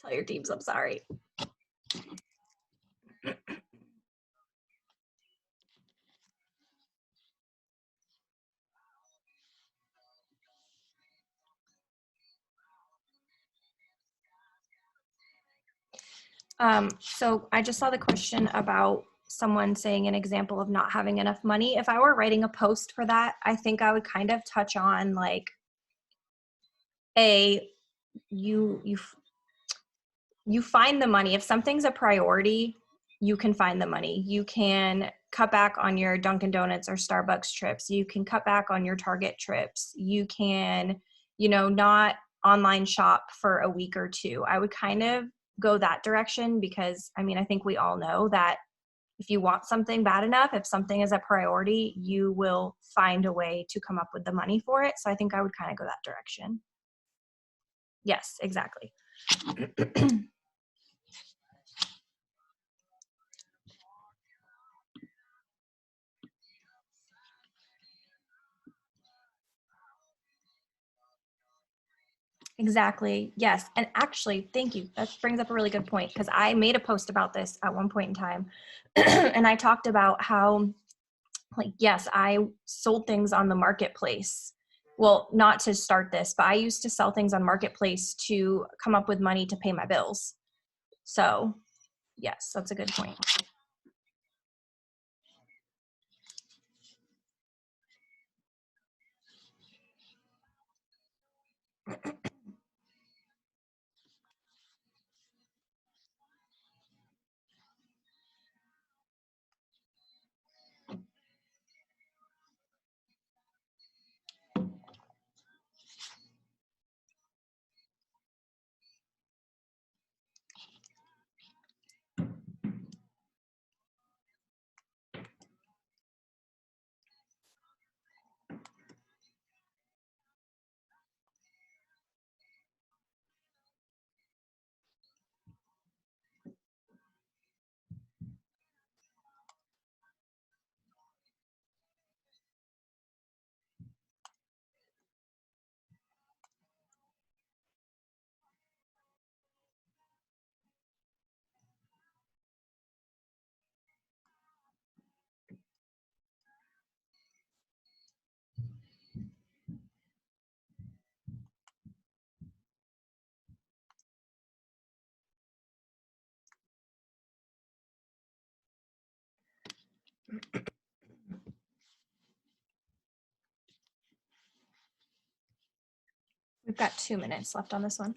All your teams, I'm sorry. So I just saw the question about someone saying an example of not having enough money. If I were writing a post for that, I think I would kind of touch on like, you find the money. If something's a priority, you can find the money. You can cut back on your Dunkin' Donuts or Starbucks trips. You can cut back on your Target trips. You can, not online shop for a week or two. I would kind of go that direction because, I think we all know that if you want something bad enough, if something is a priority, you will find a way to come up with the money for it. So I think I would kind of go that direction. Yes, exactly. Exactly. Yes. And actually, thank you. That brings up a really good point because I made a post about this at one point in time. And I talked about how, like, yes, I sold things on the marketplace. Well, not to start this, but I used to sell things on marketplace to come up with money to pay my bills. So, yes, that's a good point. We've got 2 minutes left on this one.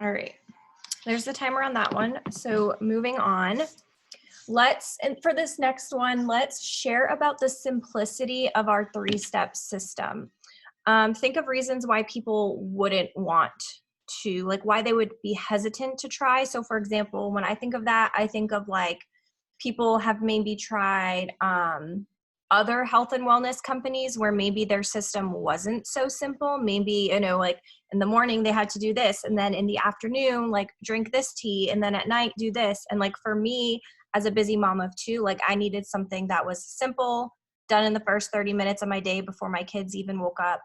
All right. There's the timer on that one. So moving on, and for this next one, let's share about the simplicity of our three-step system. Think of reasons why people wouldn't want to, like why they would be hesitant to try. So for example, when I think of that, I think of like people have maybe tried other health and wellness companies where maybe their system wasn't so simple. Maybe, you know, like in the morning they had to do this, and then in the afternoon, like drink this tea, and then at night do this. And like for me, as a busy mom of two, like I needed something that was simple, done in the first 30 minutes of my day before my kids even woke up,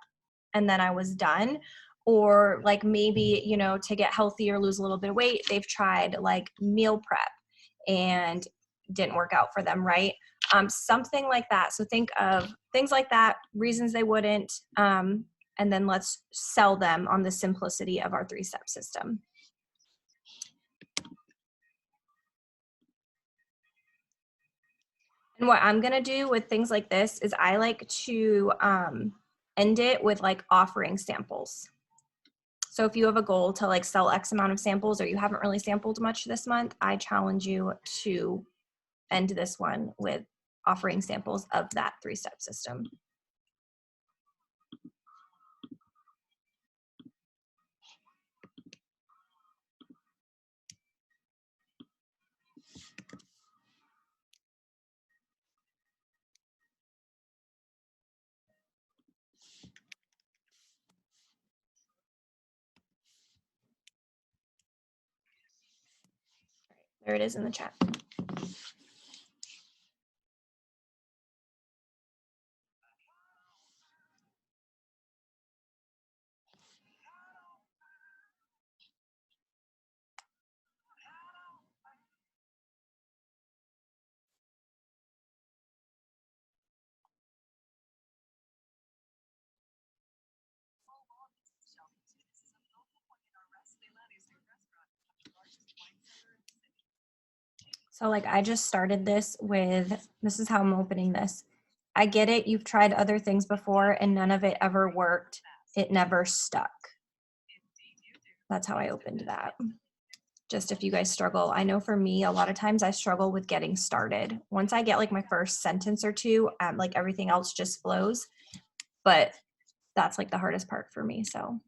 and then I was done. Or like maybe, you know, to get healthy or lose a little bit of weight, they've tried like meal prep and didn't work out for them, right? Something like that. So think of things like that, reasons they wouldn't, and then let's sell them on the simplicity of our three-step system. And what I'm gonna do with things like this is I like to end it with like offering samples. So if you have a goal to like sell X amount of samples, or you haven't really sampled much this month, I challenge you to end this one with offering samples of that three-step system. There it is in the chat. So like I just started this is how I'm opening this. I get it, you've tried other things before and none of it ever worked. It never stuck. That's how I opened that. Just if you guys struggle. I know for me, a lot of times I struggle with getting started. Once I get like my first sentence or two, like everything else just flows. But that's like the hardest part for me, so.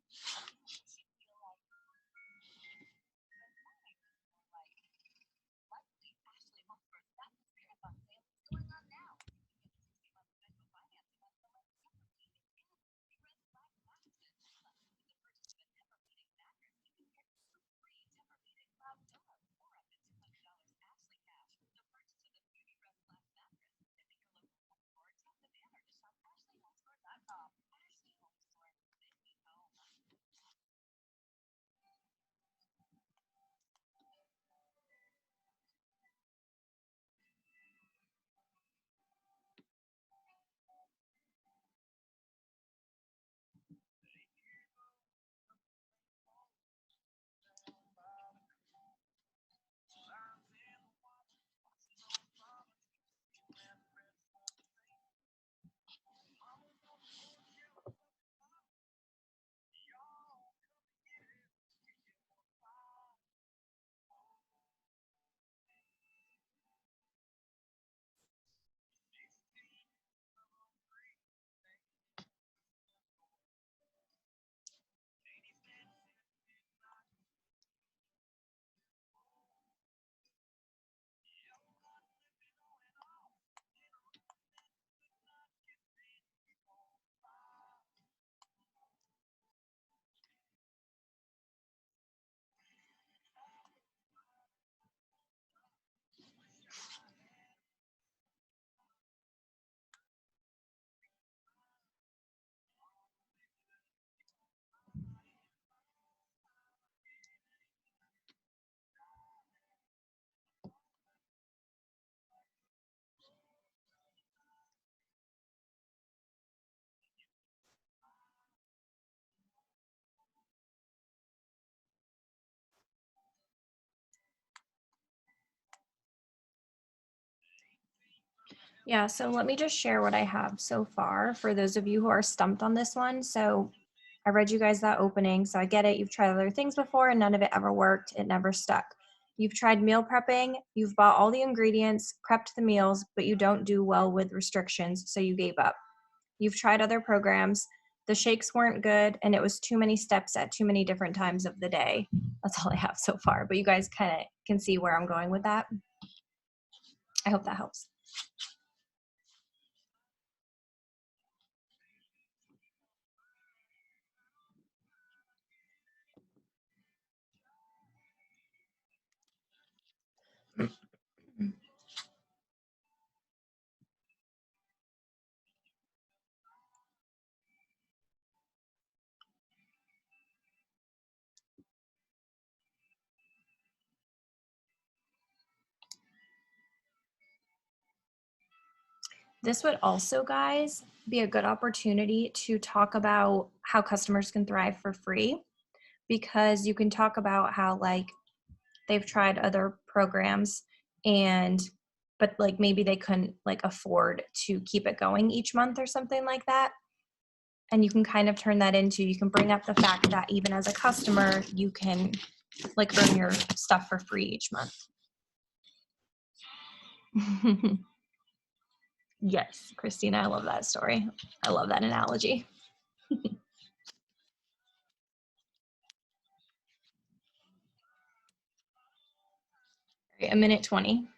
Yeah, so let me just share what I have so far for those of you who are stumped on this one. So I read you guys that opening, so I get it. You've tried other things before and none of it ever worked. It never stuck. You've tried meal prepping. You've bought all the ingredients, prepped the meals, but you don't do well with restrictions, so you gave up. You've tried other programs. The shakes weren't good, and it was too many steps at too many different times of the day. That's all I have so far, but you guys kind of can see where I'm going with that. I hope that helps. This would also, guys, be a good opportunity to talk about how customers can thrive for free, because you can talk about how like they've tried other programs but like maybe they couldn't like afford to keep it going each month or something like that. And you can kind of turn that into, you can bring up the fact that even as a customer, you can like earn your stuff for free each month. Yes, Christina, I love that story. I love that analogy. A minute 20.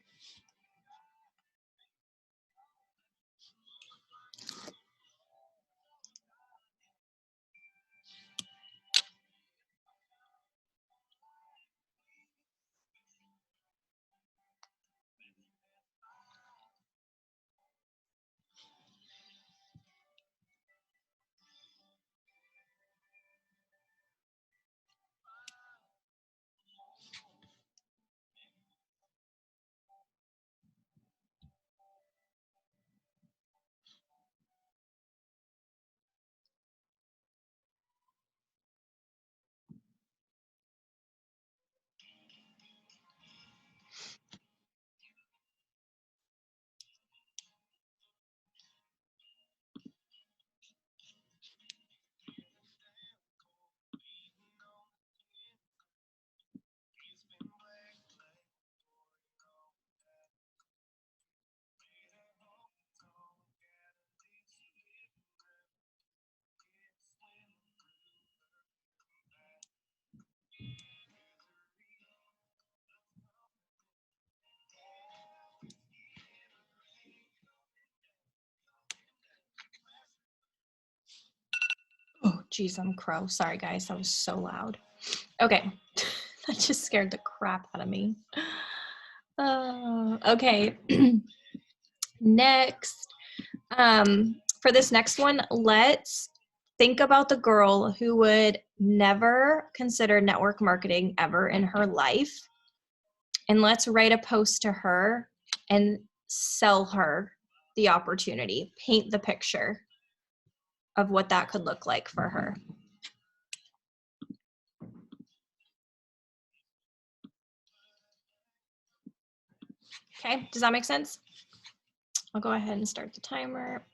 Oh, geez, I'm crow. Sorry, guys. That was so loud. Okay. That just scared the crap out of me. Okay. Next. For this next one, let's think about the girl who would never consider network marketing ever in her life. And let's write a post to her and sell her the opportunity, paint the picture of what that could look like for her. Okay, does that make sense? I'll go ahead and start the timer.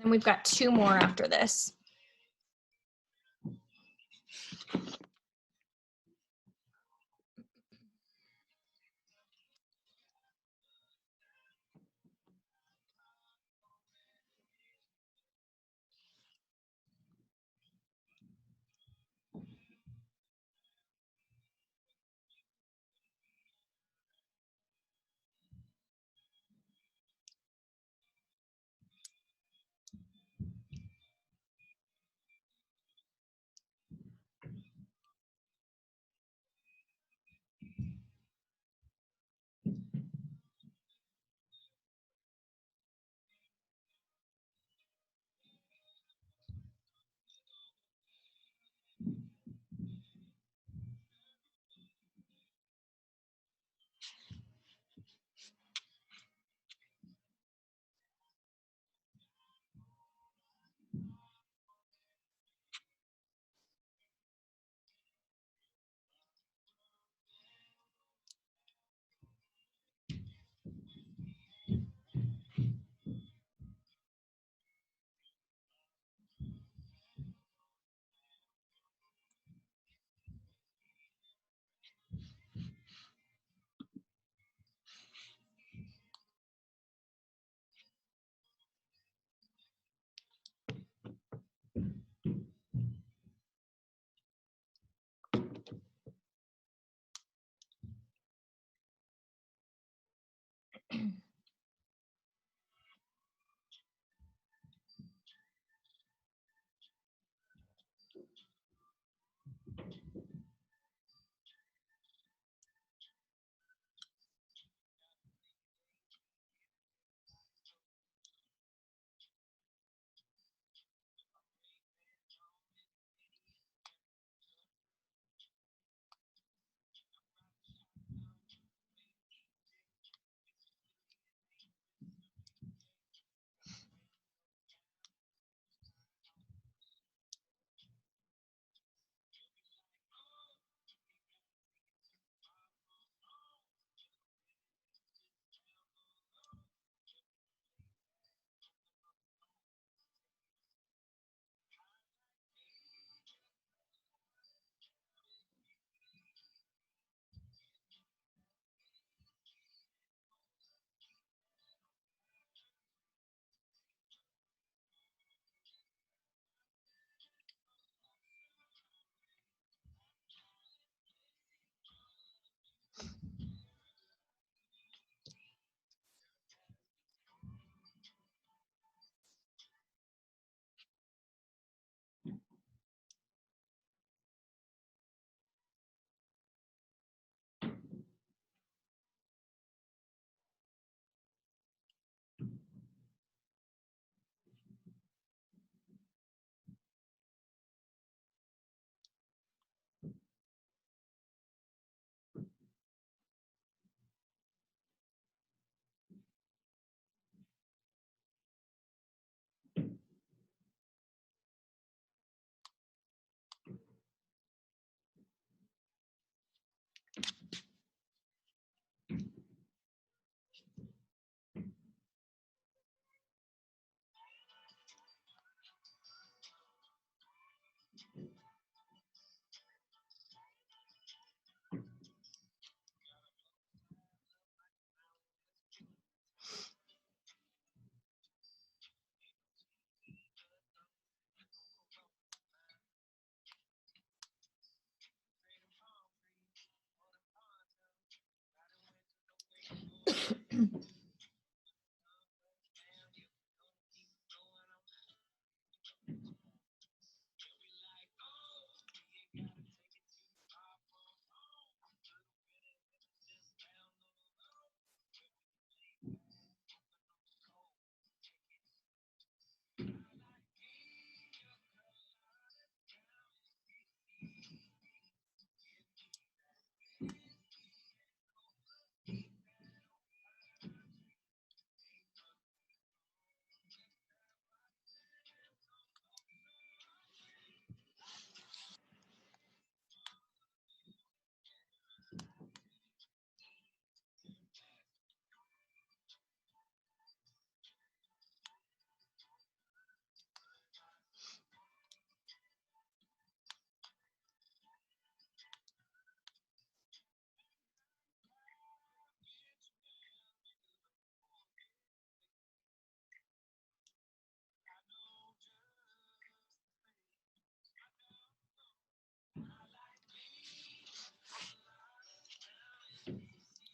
Then we've got 2 more after this.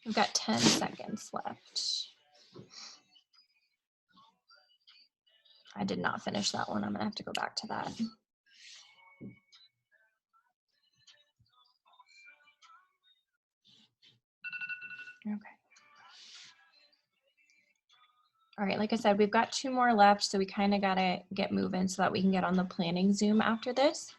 We've got 10 seconds left. I did not finish that one. I'm gonna have to go back to that. Okay. All right, like I said, we've got 2 more left, so we kind of gotta get moving so that we can get on the planning Zoom after this.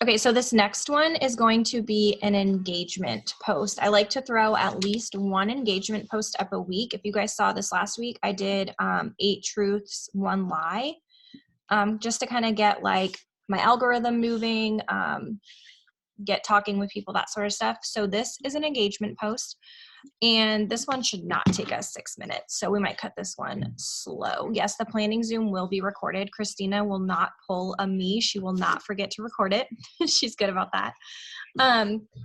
Okay, so this next one is going to be an engagement post. I like to throw at least 1 engagement post up a week. If you guys saw this last week, I did 8 truths, 1 lie, just to kind of get like my algorithm moving, get talking with people, that sort of stuff. So this is an engagement post. And this one should not take us 6 minutes. So we might cut this one slow. Yes, the planning Zoom will be recorded. Christina will not pull a me. She will not forget to record it. She's good about that.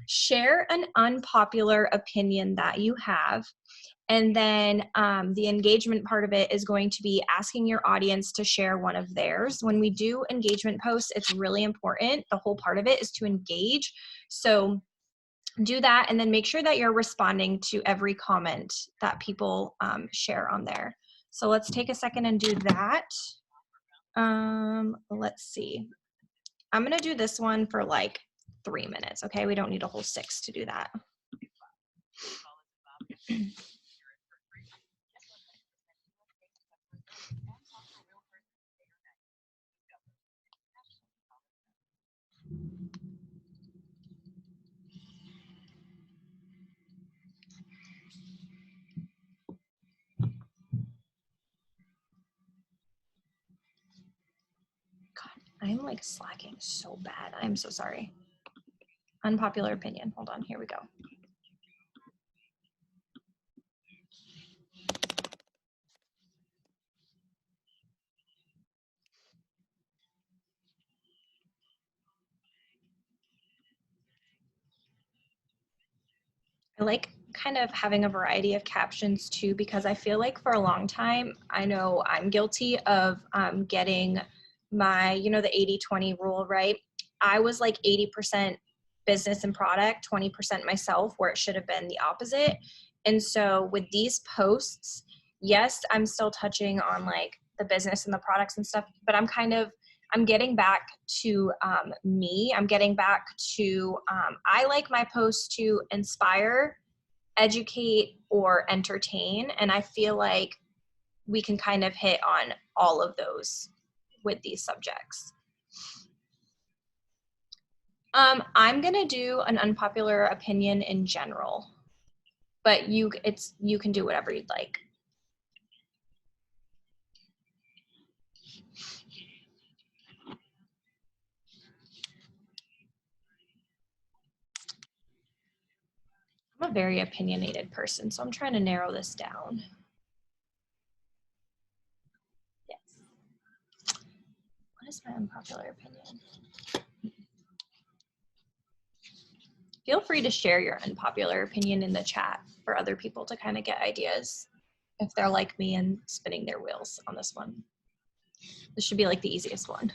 Share an unpopular opinion that you have. And then the engagement part of it is going to be asking your audience to share one of theirs. When we do engagement posts, it's really important. The whole part of it is to engage. So do that, and then make sure that you're responding to every comment that people share on there. So let's take a second and do that. Let's see. I'm gonna do this one for like 3 minutes, okay? We don't need a whole 6 to do that. I'm like slacking so bad. I'm so sorry. Unpopular opinion. Hold on, here we go. I like kind of having a variety of captions too, because I feel like for a long time, I know I'm guilty of getting my, you know, the 80-20 rule, right? I was like 80% business and product, 20% myself, where it should have been the opposite. And so with these posts, yes, I'm still touching on like the business and the products and stuff, but I'm getting back to me. I'm getting back to, I like my posts to inspire, educate, or entertain. And I feel like we can kind of hit on all of those with these subjects. I'm gonna do an unpopular opinion in general, but you can do whatever you'd like. I'm a very opinionated person, so I'm trying to narrow this down. Yes. What is my unpopular opinion? Feel free to share your unpopular opinion in the chat for other people to kind of get ideas if they're like me and spinning their wheels on this one. This should be like the easiest one.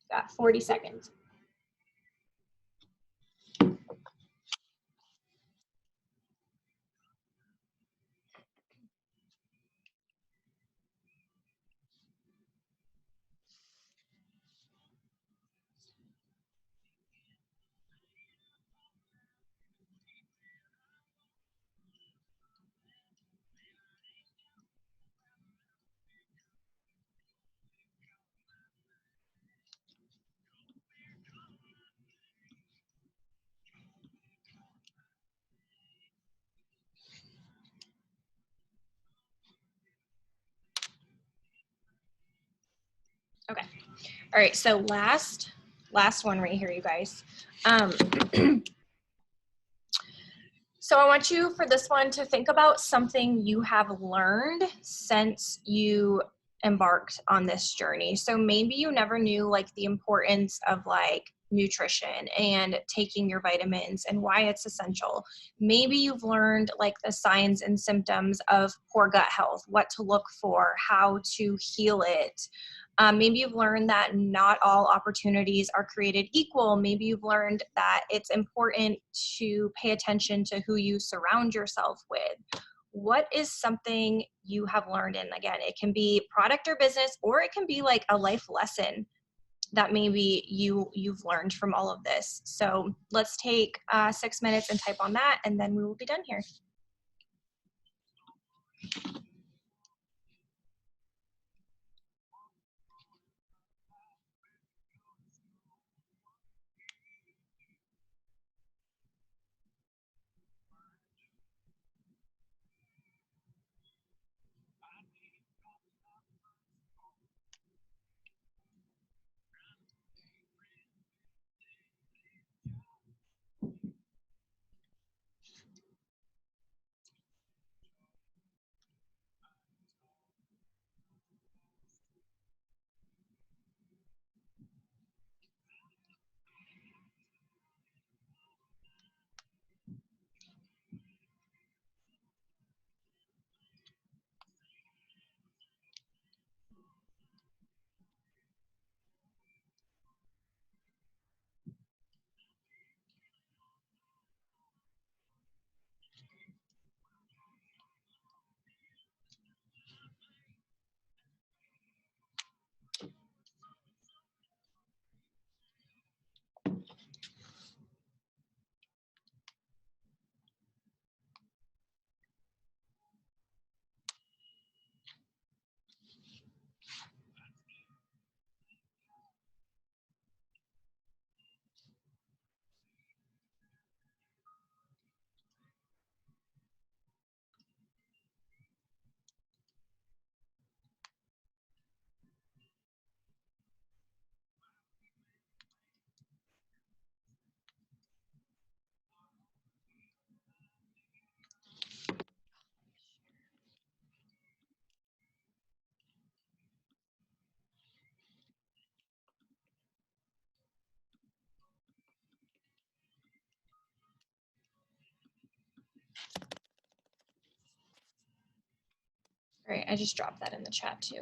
Got 40 seconds. Okay. All right. So last one right here, you guys. So I want you for this one to think about something you have learned since you embarked on this journey. So maybe you never knew like the importance of like nutrition and taking your vitamins and why it's essential. Maybe you've learned like the signs and symptoms of poor gut health, what to look for, how to heal it. Maybe you've learned that not all opportunities are created equal. Maybe you've learned that it's important to pay attention to who you surround yourself with. What is something you have learned? And again, it can be product or business, or it can be like a life lesson that maybe you've learned from all of this. So let's take 6 minutes and type on that, and then we will be done here. right, I just dropped that in the chat too.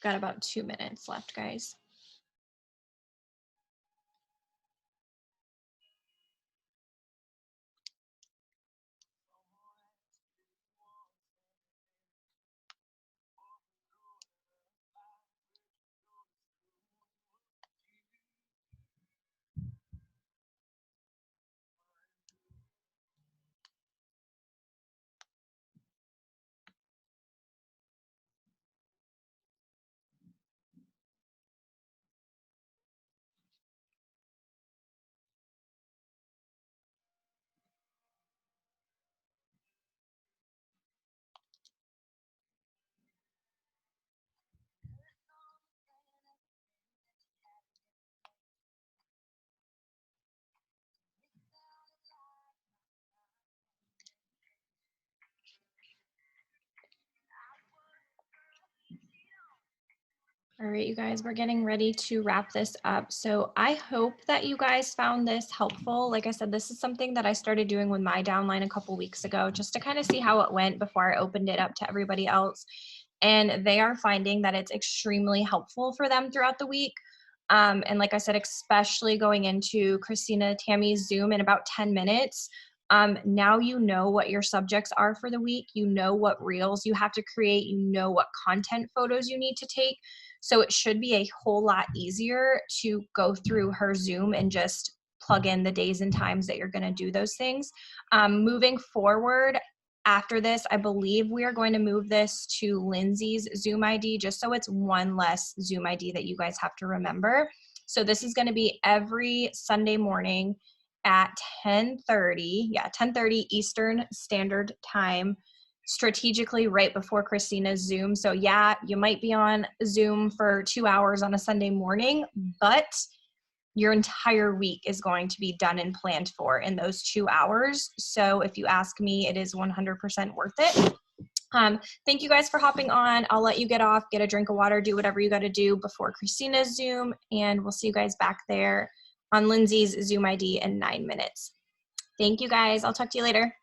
Got about 2 minutes left, guys. All right, you guys, we're getting ready to wrap this up. So I hope that you guys found this helpful. Like I said, this is something that I started doing with my downline a couple weeks ago, just to kind of see how it went before I opened it up to everybody else. And they are finding that it's extremely helpful for them throughout the week. And like I said, especially going into Christina Tammy's Zoom in about 10 minutes. Now you know what your subjects are for the week. You know what reels you have to create. You know what content photos you need to take. So it should be a whole lot easier to go through her Zoom and just plug in the days and times that you're going to do those things. Moving forward, after this, I believe we are going to move this to Lindsay's Zoom ID, just so it's one less Zoom ID that you guys have to remember. So this is going to be every Sunday morning at 10:30, 10:30 Eastern Standard Time, strategically right before Christina's Zoom. So yeah, you might be on Zoom for 2 hours on a Sunday morning, but your entire week is going to be done and planned for in those 2 hours. So if you ask me, it is 100% worth it. Thank you guys for hopping on. I'll let you get off, get a drink of water, do whatever you got to do before Christina's Zoom, and we'll see you guys back there on Lindsay's Zoom ID in 9 minutes. Thank you guys. I'll talk to you later.